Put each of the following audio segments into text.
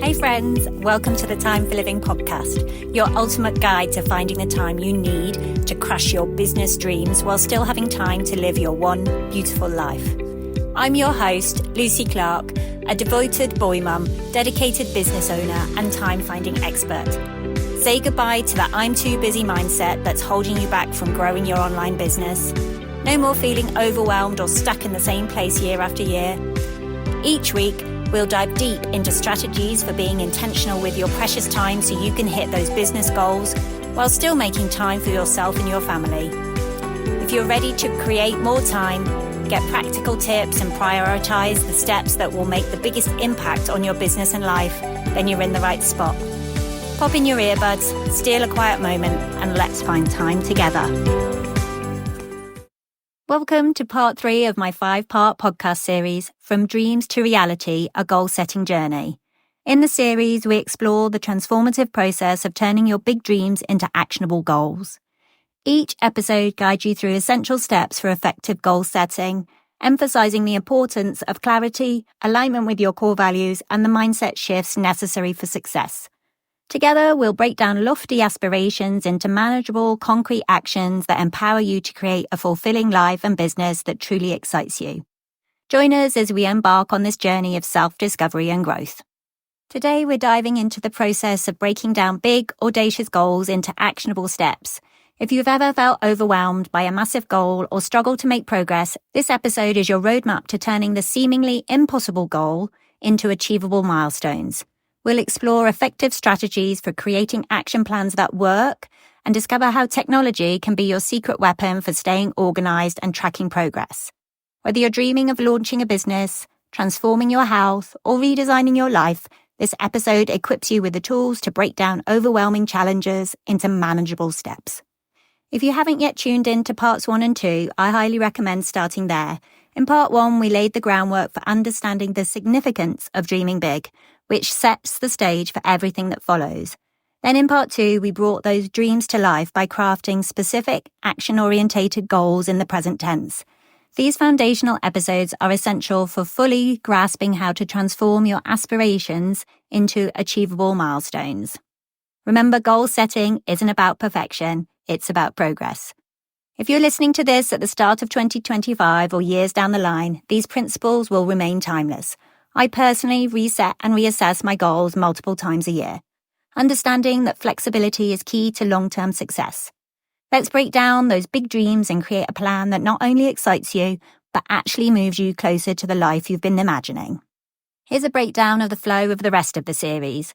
Hey friends, welcome to the Time for Living podcast, your ultimate guide to finding the time you need to crush your business dreams while still having time to live your one beautiful life. I'm your host, Lucy Clark, a devoted boy mum, dedicated business owner and time-finding expert. Say goodbye to the I'm too busy mindset that's holding you back from growing your online business. No more feeling overwhelmed or stuck in the same place year after year. Each week, we'll dive deep into strategies for being intentional with your precious time so you can hit those business goals while still making time for yourself and your family. If you're ready to create more time, get practical tips and prioritize the steps that will make the biggest impact on your business and life, then you're in the right spot. Pop in your earbuds, steal a quiet moment, and let's find time together. Welcome to part 3 of my 5-part podcast series, From Dreams to Reality, a Goal-Setting Journey. In the series, we explore the transformative process of turning your big dreams into actionable goals. Each episode guides you through essential steps for effective goal setting, emphasizing the importance of clarity, alignment with your core values, and the mindset shifts necessary for success. Together, we'll break down lofty aspirations into manageable, concrete actions that empower you to create a fulfilling life and business that truly excites you. Join us as we embark on this journey of self-discovery and growth. Today, we're diving into the process of breaking down big, audacious goals into actionable steps. If you've ever felt overwhelmed by a massive goal or struggled to make progress, this episode is your roadmap to turning the seemingly impossible goal into achievable milestones. We'll explore effective strategies for creating action plans that work and discover how technology can be your secret weapon for staying organized and tracking progress. Whether you're dreaming of launching a business, transforming your health, or redesigning your life, this episode equips you with the tools to break down overwhelming challenges into manageable steps. If you haven't yet tuned in to parts 1 and 2, I highly recommend starting there. In part 1, we laid the groundwork for understanding the significance of dreaming big, which sets the stage for everything that follows. Then in part 2, we brought those dreams to life by crafting specific, action-orientated goals in the present tense. These foundational episodes are essential for fully grasping how to transform your aspirations into achievable milestones. Remember, goal setting isn't about perfection, it's about progress. If you're listening to this at the start of 2025 or years down the line, these principles will remain timeless. I personally reset and reassess my goals multiple times a year, understanding that flexibility is key to long-term success. Let's break down those big dreams and create a plan that not only excites you, but actually moves you closer to the life you've been imagining. Here's a breakdown of the flow of the rest of the series.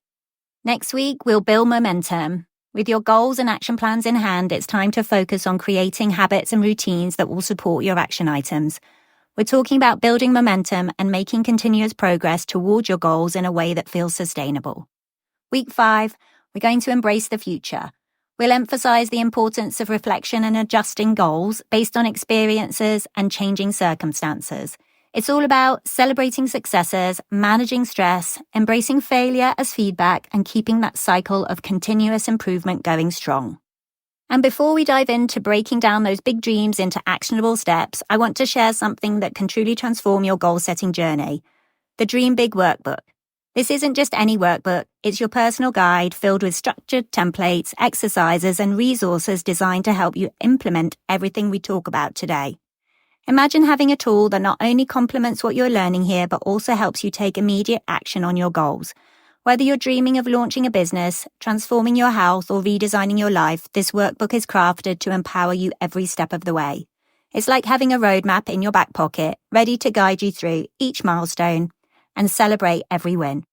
Next week, we'll build momentum. With your goals and action plans in hand, it's time to focus on creating habits and routines that will support your action items. We're talking about building momentum and making continuous progress towards your goals in a way that feels sustainable. Week 5, we're going to embrace the future. We'll emphasize the importance of reflection and adjusting goals based on experiences and changing circumstances. It's all about celebrating successes, managing stress, embracing failure as feedback, and keeping that cycle of continuous improvement going strong. And before we dive into breaking down those big dreams into actionable steps, I want to share something that can truly transform your goal-setting journey, the Dream Big Workbook. This isn't just any workbook, it's your personal guide filled with structured templates, exercises, and resources designed to help you implement everything we talk about today. Imagine having a tool that not only complements what you're learning here, but also helps you take immediate action on your goals. Whether you're dreaming of launching a business, transforming your health, or redesigning your life, this workbook is crafted to empower you every step of the way. It's like having a roadmap in your back pocket, ready to guide you through each milestone and celebrate every win.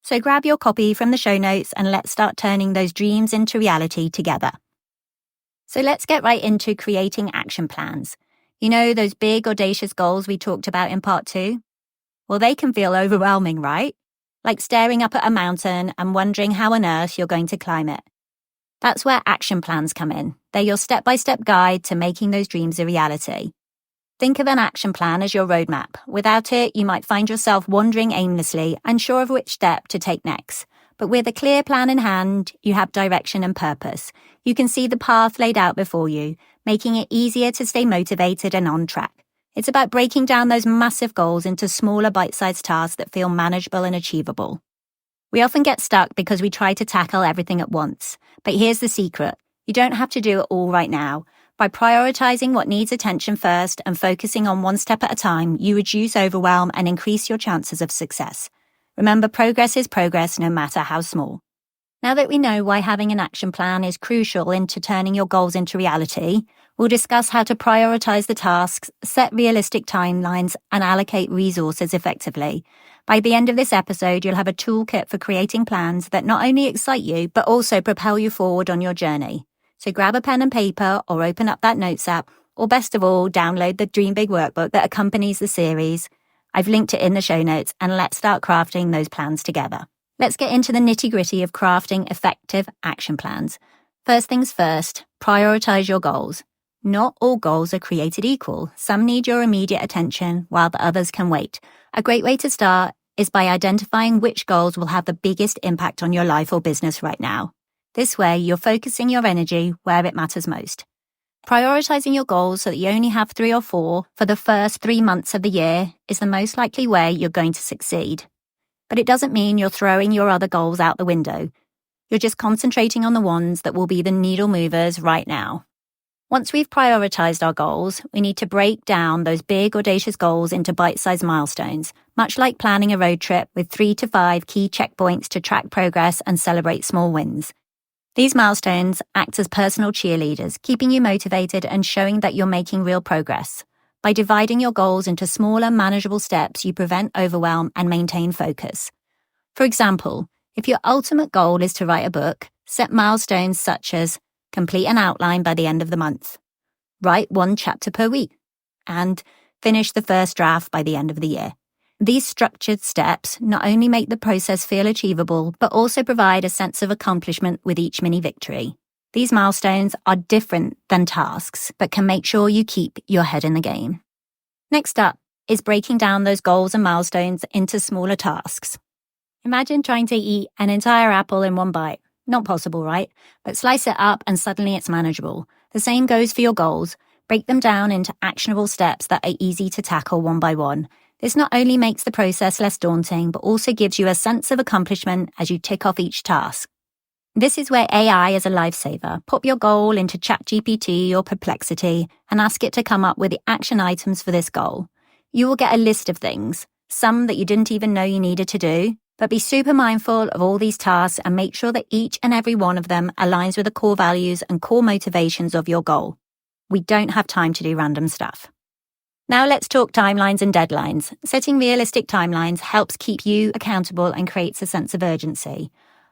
So grab your copy from the show notes and let's start turning those dreams into reality together. So let's get right into creating action plans. You know, those big, audacious goals we talked about in part 2? Well, they can feel overwhelming, right? Like staring up at a mountain and wondering how on earth you're going to climb it. That's where action plans come in. They're your step-by-step guide to making those dreams a reality. Think of an action plan as your roadmap. Without it, you might find yourself wandering aimlessly, unsure of which step to take next. But with a clear plan in hand, you have direction and purpose. You can see the path laid out before you, making it easier to stay motivated and on track. It's about breaking down those massive goals into smaller bite-sized tasks that feel manageable and achievable. We often get stuck because we try to tackle everything at once. But here's the secret. You don't have to do it all right now. By prioritizing what needs attention first and focusing on one step at a time, you reduce overwhelm and increase your chances of success. Remember, progress is progress no matter how small. Now that we know why having an action plan is crucial into turning your goals into reality, we'll discuss how to prioritize the tasks, set realistic timelines, and allocate resources effectively. By the end of this episode, you'll have a toolkit for creating plans that not only excite you, but also propel you forward on your journey. So grab a pen and paper or open up that notes app, or best of all, download the Dream Big workbook that accompanies the series. I've linked it in the show notes, and let's start crafting those plans together. Let's get into the nitty-gritty of crafting effective action plans. First things first, prioritize your goals. Not all goals are created equal. Some need your immediate attention, while the others can wait. A great way to start is by identifying which goals will have the biggest impact on your life or business right now. This way, you're focusing your energy where it matters most. Prioritizing your goals so that you only have 3 or 4 for the first 3 months of the year is the most likely way you're going to succeed. But it doesn't mean you're throwing your other goals out the window. You're just concentrating on the ones that will be the needle movers right now. Once we've prioritized our goals, we need to break down those big, audacious goals into bite-sized milestones, much like planning a road trip with 3 to 5 key checkpoints to track progress and celebrate small wins. These milestones act as personal cheerleaders, keeping you motivated and showing that you're making real progress. By dividing your goals into smaller, manageable steps, you prevent overwhelm and maintain focus. For example, if your ultimate goal is to write a book, set milestones such as complete an outline by the end of the month, write 1 chapter per week, and finish the first draft by the end of the year. These structured steps not only make the process feel achievable, but also provide a sense of accomplishment with each mini victory. These milestones are different than tasks, but can make sure you keep your head in the game. Next up is breaking down those goals and milestones into smaller tasks. Imagine trying to eat an entire apple in one bite. Not possible, right? But slice it up and suddenly it's manageable. The same goes for your goals. Break them down into actionable steps that are easy to tackle one by one. This not only makes the process less daunting, but also gives you a sense of accomplishment as you tick off each task. This is where AI is a lifesaver. Pop your goal into ChatGPT or Perplexity and ask it to come up with the action items for this goal. You will get a list of things, some that you didn't even know you needed to do, but be super mindful of all these tasks and make sure that each and every one of them aligns with the core values and core motivations of your goal. We don't have time to do random stuff. Now let's talk timelines and deadlines. Setting realistic timelines helps keep you accountable and creates a sense of urgency.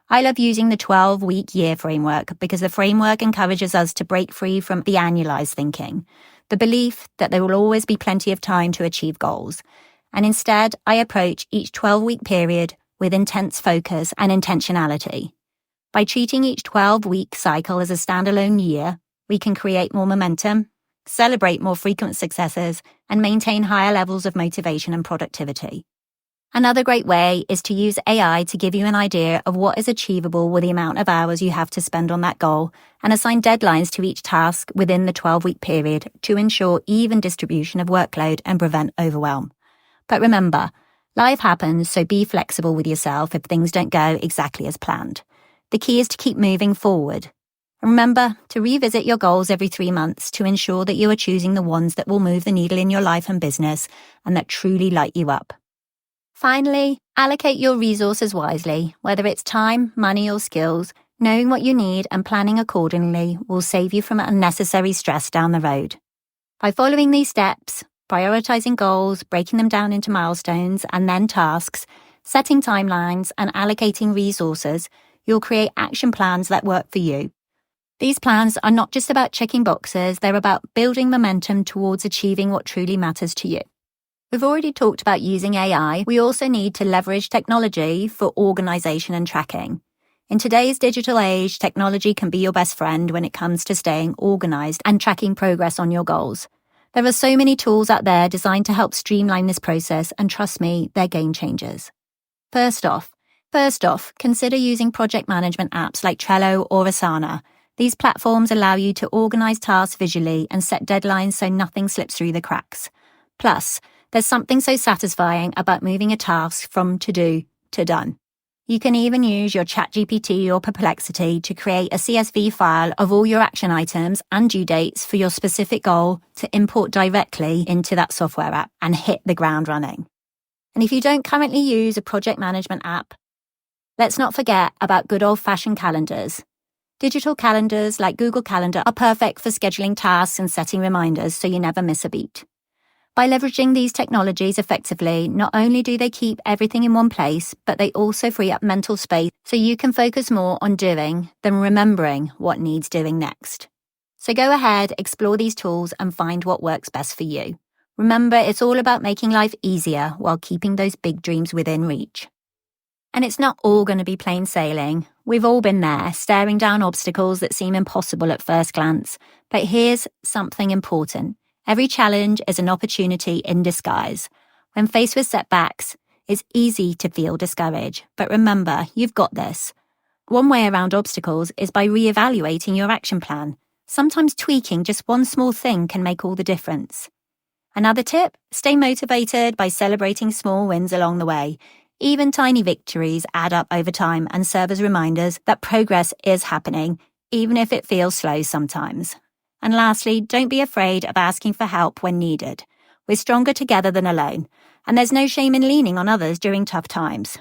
I love using the 12-week year framework because the framework encourages us to break free from the annualized thinking, the belief that there will always be plenty of time to achieve goals. And instead, I approach each 12-week period with intense focus and intentionality. By treating each 12-week cycle as a standalone year, we can create more momentum, celebrate more frequent successes, and maintain higher levels of motivation and productivity. Another great way is to use AI to give you an idea of what is achievable with the amount of hours you have to spend on that goal and assign deadlines to each task within the 12-week period to ensure even distribution of workload and prevent overwhelm. But remember, life happens, so be flexible with yourself if things don't go exactly as planned. The key is to keep moving forward. Remember to revisit your goals every 3 months to ensure that you are choosing the ones that will move the needle in your life and business and that truly light you up. Finally, allocate your resources wisely, whether it's time, money, or skills. Knowing what you need and planning accordingly will save you from unnecessary stress down the road. By following these steps, prioritizing goals, breaking them down into milestones and then tasks, setting timelines, and allocating resources, you'll create action plans that work for you. These plans are not just about checking boxes, they're about building momentum towards achieving what truly matters to you. We've already talked about using AI. We also need to leverage technology for organization and tracking. In today's digital age, technology can be your best friend when it comes to staying organized and tracking progress on your goals. There are so many tools out there designed to help streamline this process, and trust me, they're game changers. First off, consider using project management apps like Trello or Asana. These platforms allow you to organize tasks visually and set deadlines so nothing slips through the cracks. Plus, there's something so satisfying about moving a task from to-do to done. You can even use your ChatGPT or Perplexity to create a CSV file of all your action items and due dates for your specific goal to import directly into that software app and hit the ground running. And if you don't currently use a project management app, let's not forget about good old-fashioned calendars. Digital calendars like Google Calendar are perfect for scheduling tasks and setting reminders so you never miss a beat. By leveraging these technologies effectively, not only do they keep everything in one place, but they also free up mental space so you can focus more on doing than remembering what needs doing next. So go ahead, explore these tools and find what works best for you. Remember, it's all about making life easier while keeping those big dreams within reach. And it's not all going to be plain sailing. We've all been there, staring down obstacles that seem impossible at first glance. But here's something important. Every challenge is an opportunity in disguise. When faced with setbacks, it's easy to feel discouraged. But remember, you've got this. One way around obstacles is by re-evaluating your action plan. Sometimes tweaking just one small thing can make all the difference. Another tip, stay motivated by celebrating small wins along the way. Even tiny victories add up over time and serve as reminders that progress is happening, even if it feels slow sometimes. And lastly, don't be afraid of asking for help when needed. We're stronger together than alone, and there's no shame in leaning on others during tough times.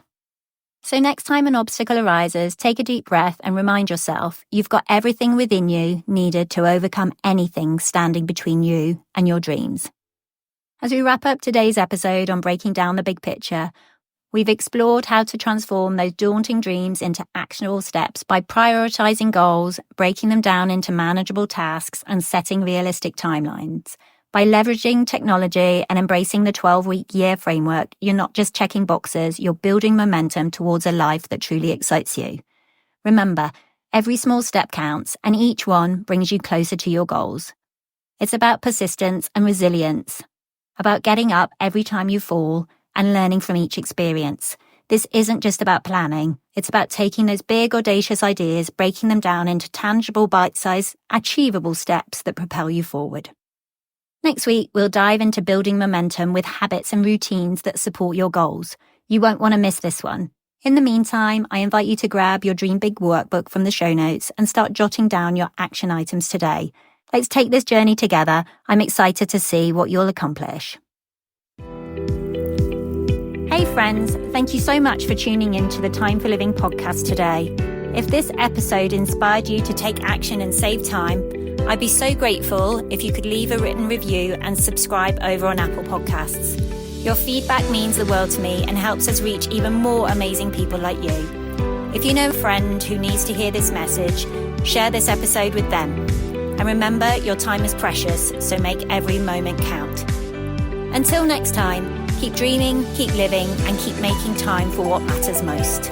So next time an obstacle arises, take a deep breath and remind yourself you've got everything within you needed to overcome anything standing between you and your dreams. As we wrap up today's episode on breaking down the big picture, we've explored how to transform those daunting dreams into actionable steps by prioritizing goals, breaking them down into manageable tasks, and setting realistic timelines. By leveraging technology and embracing the 12-week year framework, you're not just checking boxes, you're building momentum towards a life that truly excites you. Remember, every small step counts, and each one brings you closer to your goals. It's about persistence and resilience, about getting up every time you fall, and learning from each experience. This isn't just about planning. It's about taking those big, audacious ideas, breaking them down into tangible, bite-sized, achievable steps that propel you forward. Next week, we'll dive into building momentum with habits and routines that support your goals. You won't want to miss this one. In the meantime, I invite you to grab your Dream Big workbook from the show notes and start jotting down your action items today. Let's take this journey together. I'm excited to see what you'll accomplish. Hey friends, thank you so much for tuning in to the Time for Living podcast today. If this episode inspired you to take action and save time, I'd be so grateful if you could leave a written review and subscribe over on Apple Podcasts. Your feedback means the world to me and helps us reach even more amazing people like you. If you know a friend who needs to hear this message, share this episode with them. And remember, your time is precious, so make every moment count. Until next time, keep dreaming, keep living, and keep making time for what matters most.